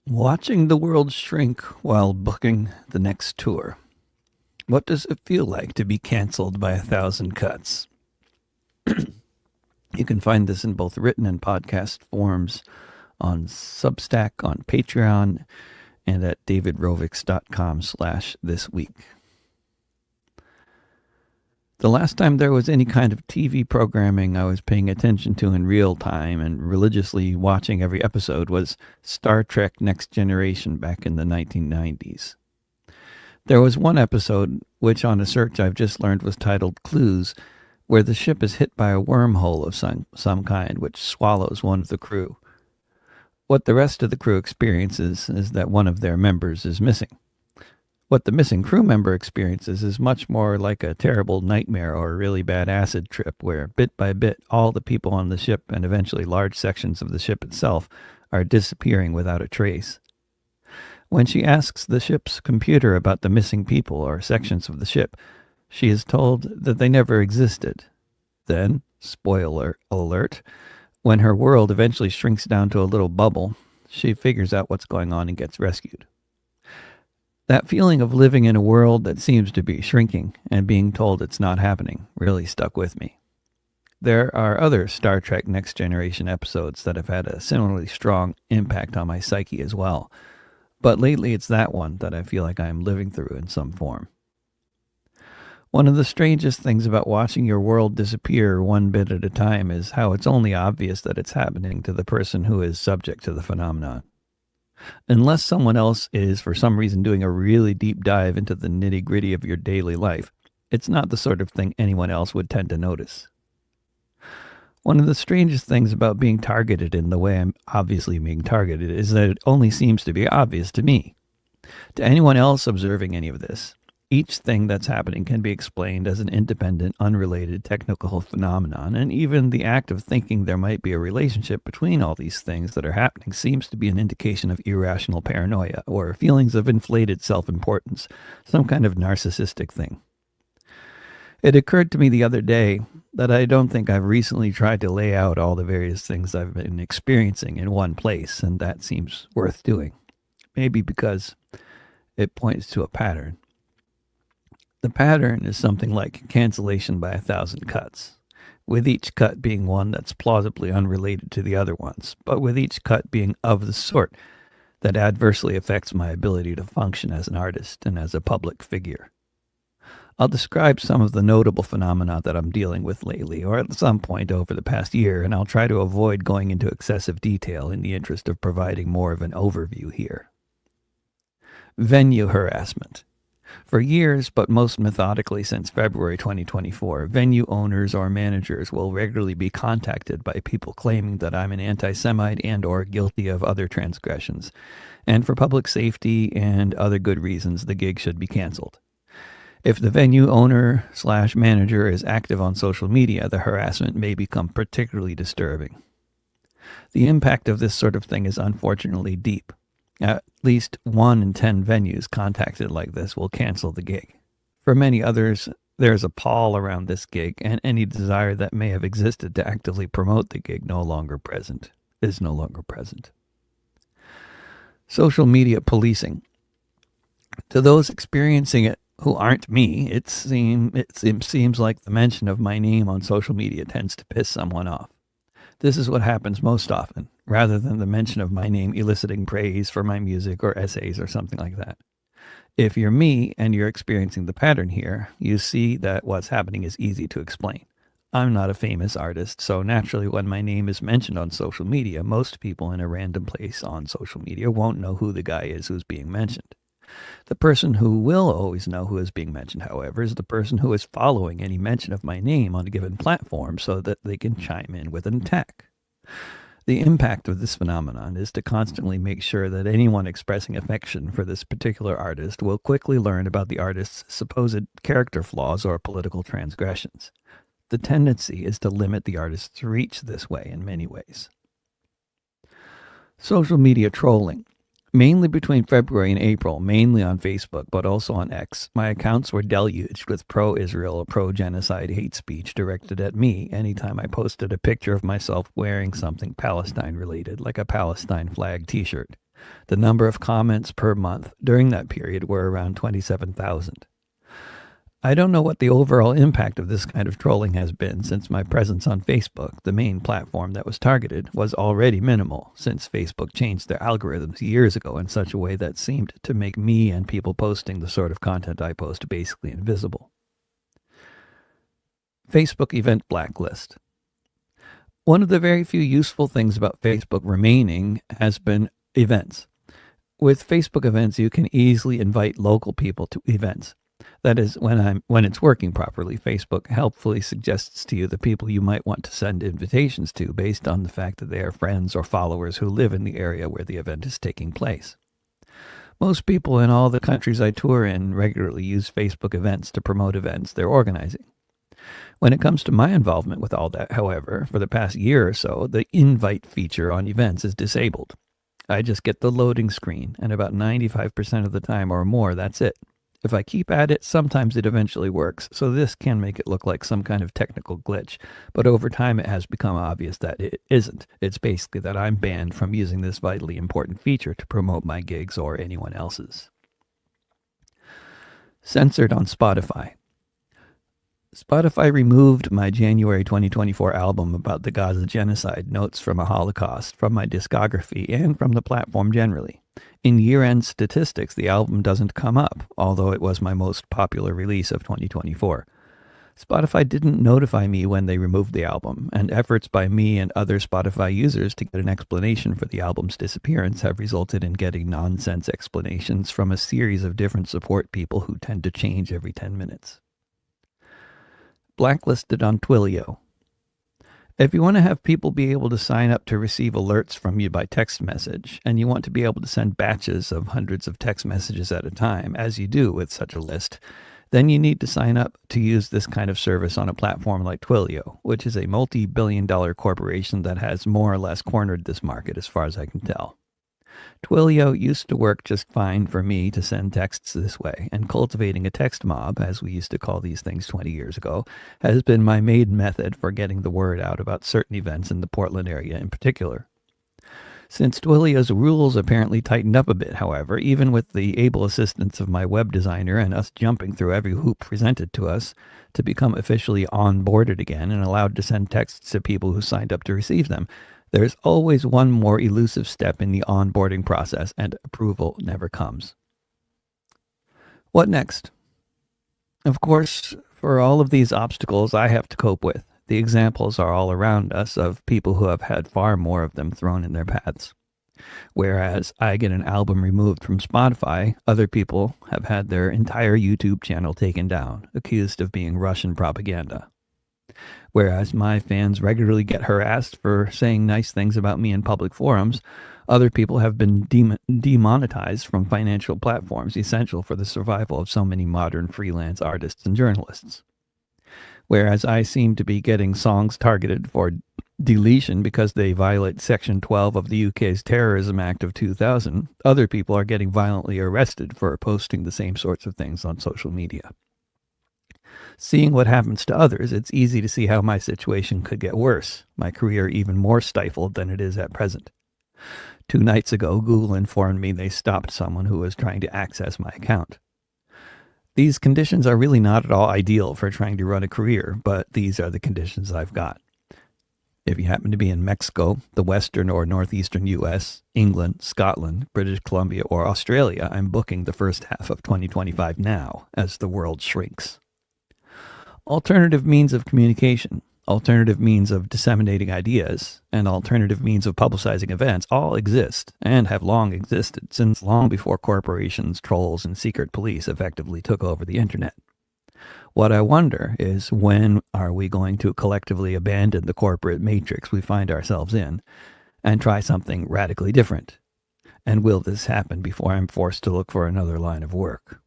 Watching the world shrink while booking the next tour. What does it feel like to be canceled by 1,000 cuts? You can find this in both written and podcast forms on Substack, on Patreon, and at davidrovics.com/thisweek. The last time there was any kind of TV programming I was paying attention to in real time and religiously watching every episode was Star Trek Next Generation back in the 1990s. There was one episode, which on a search I've just learned was titled Clues, where the ship is hit by a wormhole of some kind which swallows one of the crew. What the rest of the crew experiences is that one of their members is missing. What the missing crew member experiences is much more like a terrible nightmare or a really bad acid trip where, bit by bit, all the people on the ship and eventually large sections of the ship itself are disappearing without a trace. When she asks the ship's computer about the missing people or sections of the ship, she is told that they never existed. Then, spoiler alert, when her world eventually shrinks down to a little bubble, she figures out what's going on and gets rescued. That feeling of living in a world that seems to be shrinking and being told it's not happening really stuck with me. There are other Star Trek Next Generation episodes that have had a similarly strong impact on my psyche as well, but lately it's that one that I feel like I am living through in some form. One of the strangest things about watching your world disappear one bit at a time is how it's only obvious that it's happening to the person who is subject to the phenomenon. Unless someone else is, for some reason, doing a really deep dive into the nitty-gritty of your daily life, it's not the sort of thing anyone else would tend to notice. One of the strangest things about being targeted in the way I'm obviously being targeted is that it only seems to be obvious to me. To anyone else observing any of this, each thing that's happening can be explained as an independent, unrelated technical phenomenon, and even the act of thinking there might be a relationship between all these things that are happening seems to be an indication of irrational paranoia or feelings of inflated self-importance, some kind of narcissistic thing. It occurred to me the other day that I don't think I've recently tried to lay out all the various things I've been experiencing in one place, and that seems worth doing. Maybe because it points to a pattern. The pattern is something like cancellation by 1,000 cuts, with each cut being one that's plausibly unrelated to the other ones, but with each cut being of the sort that adversely affects my ability to function as an artist and as a public figure. I'll describe some of the notable phenomena that I'm dealing with lately, or at some point over the past year, and I'll try to avoid going into excessive detail in the interest of providing more of an overview here. Venue harassment. For years, but most methodically since February 2024, venue owners or managers will regularly be contacted by people claiming that I'm an anti-Semite and or guilty of other transgressions, and for public safety and other good reasons, the gig should be canceled. If the venue owner/manager is active on social media, the harassment may become particularly disturbing. The impact of this sort of thing is unfortunately deep. At least 1 in 10 venues contacted like this will cancel the gig. For many others, there's a pall around this gig, and any desire that may have existed to actively promote the gig is no longer present. Social media policing. To those experiencing it who aren't me, it seems like the mention of my name on social media tends to piss someone off. This is what happens most often, rather than the mention of my name eliciting praise for my music or essays or something like that. If you're me and you're experiencing the pattern here, you see that what's happening is easy to explain. I'm not a famous artist, so naturally when my name is mentioned on social media, most people in a random place on social media won't know who the guy is who's being mentioned. The person who will always know who is being mentioned, however, is the person who is following any mention of my name on a given platform so that they can chime in with an attack. The impact of this phenomenon is to constantly make sure that anyone expressing affection for this particular artist will quickly learn about the artist's supposed character flaws or political transgressions. The tendency is to limit the artist's reach this way in many ways. Social media trolling. Mainly between February and April, mainly on Facebook, but also on X, my accounts were deluged with pro-Israel or pro-genocide hate speech directed at me anytime I posted a picture of myself wearing something Palestine-related, like a Palestine flag t-shirt. The number of comments per month during that period were around 27,000. I don't know what the overall impact of this kind of trolling has been, since my presence on Facebook, the main platform that was targeted, was already minimal, since Facebook changed their algorithms years ago in such a way that seemed to make me and people posting the sort of content I post basically invisible. Facebook Event Blacklist. One of the very few useful things about Facebook remaining has been events. With Facebook events, you can easily invite local people to events. That is, when it's working properly, Facebook helpfully suggests to you the people you might want to send invitations to based on the fact that they are friends or followers who live in the area where the event is taking place. Most people in all the countries I tour in regularly use Facebook events to promote events they're organizing. When it comes to my involvement with all that, however, for the past year or so, the invite feature on events is disabled. I just get the loading screen, and about 95% of the time or more, that's it. If I keep at it, sometimes it eventually works, so this can make it look like some kind of technical glitch, but over time it has become obvious that it isn't. It's basically that I'm banned from using this vitally important feature to promote my gigs or anyone else's. Censored on Spotify. Spotify removed my January 2024 album about the Gaza genocide, Notes from a Holocaust, from my discography and from the platform generally. In year-end statistics, the album doesn't come up, although it was my most popular release of 2024. Spotify didn't notify me when they removed the album, and efforts by me and other Spotify users to get an explanation for the album's disappearance have resulted in getting nonsense explanations from a series of different support people who tend to change every 10 minutes. Blacklisted on Twilio. If you want to have people be able to sign up to receive alerts from you by text message, and you want to be able to send batches of hundreds of text messages at a time, as you do with such a list, then you need to sign up to use this kind of service on a platform like Twilio, which is a multi-billion-dollar corporation that has more or less cornered this market as far as I can tell. Twilio used to work just fine for me to send texts this way, and cultivating a text mob, as we used to call these things 20 years ago, has been my main method for getting the word out about certain events in the Portland area in particular. Since Twilio's rules apparently tightened up a bit, however, even with the able assistance of my web designer and us jumping through every hoop presented to us to become officially onboarded again and allowed to send texts to people who signed up to receive them, there's always one more elusive step in the onboarding process, and approval never comes. What next? Of course, for all of these obstacles I have to cope with, the examples are all around us of people who have had far more of them thrown in their paths. Whereas I get an album removed from Spotify, other people have had their entire YouTube channel taken down, accused of being Russian propaganda. Whereas my fans regularly get harassed for saying nice things about me in public forums, other people have been demonetized from financial platforms essential for the survival of so many modern freelance artists and journalists. Whereas I seem to be getting songs targeted for deletion because they violate Section 12 of the UK's Terrorism Act of 2000, other people are getting violently arrested for posting the same sorts of things on social media. Seeing what happens to others, it's easy to see how my situation could get worse, my career even more stifled than it is at present. 2 nights ago, Google informed me they stopped someone who was trying to access my account. These conditions are really not at all ideal for trying to run a career, but these are the conditions I've got. If you happen to be in Mexico, the western or northeastern U.S., England, Scotland, British Columbia, or Australia, I'm booking the first half of 2025 now, as the world shrinks. Alternative means of communication, alternative means of disseminating ideas, and alternative means of publicizing events all exist and have long existed since long before corporations, trolls, and secret police effectively took over the internet. What I wonder is, when are we going to collectively abandon the corporate matrix we find ourselves in and try something radically different? And will this happen before I'm forced to look for another line of work?